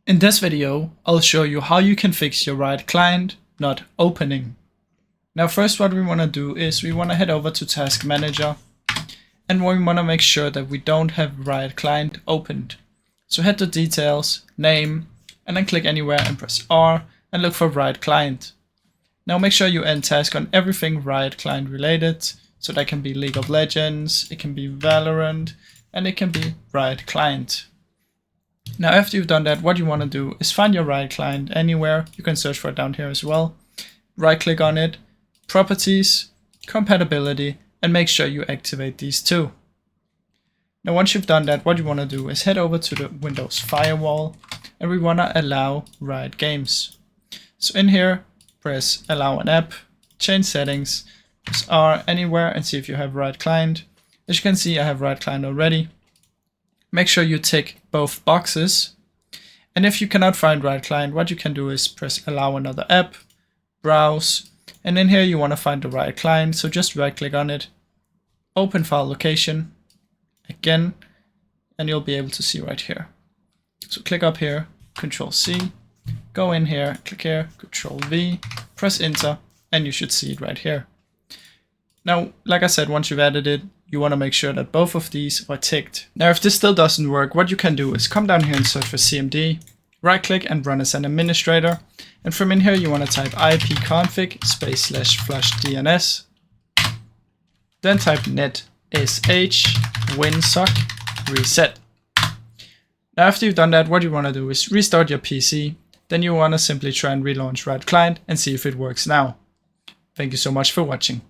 In this video, I'll show you how you can fix your Riot client not opening. Now first what we want to do is we want to head over to Task Manager and we want to make sure that we don't have Riot client opened. So head to Details, Name, and then click anywhere and press R and look for Riot client. Now make sure you end task on everything Riot client related. So that can be League of Legends, it can be Valorant, and it can be Riot client. Now after you've done that, what you want to do is find your Riot client anywhere. You can search for it down here as well. Right click on it, Properties, Compatibility, and make sure you activate these two. Now once you've done that, what you want to do is head over to the Windows firewall and we want to allow Riot games. So in here, press Allow an app, change settings, press R anywhere and see if you have Riot client. As you can see, I have Riot client already. Make sure you tick both boxes. And if you cannot find Riot client, what you can do is press Allow another app, Browse, and in here you want to find the Riot client. So just right click on it, open file location again, and you'll be able to see right here. So click up here, Control C, go in here, click here, Control V, press enter, and you should see it right here. Now, like I said, once you've added it, you want to make sure that both of these are ticked. Now, if this still doesn't work, what you can do is come down here and search for CMD, right click and run as an administrator. And from in here, you want to type ipconfig /flush DNS, then type net sh winsock reset. Now, after you've done that, what you want to do is restart your PC. Then you want to simply try and relaunch Riot client and see if it works now. Thank you so much for watching.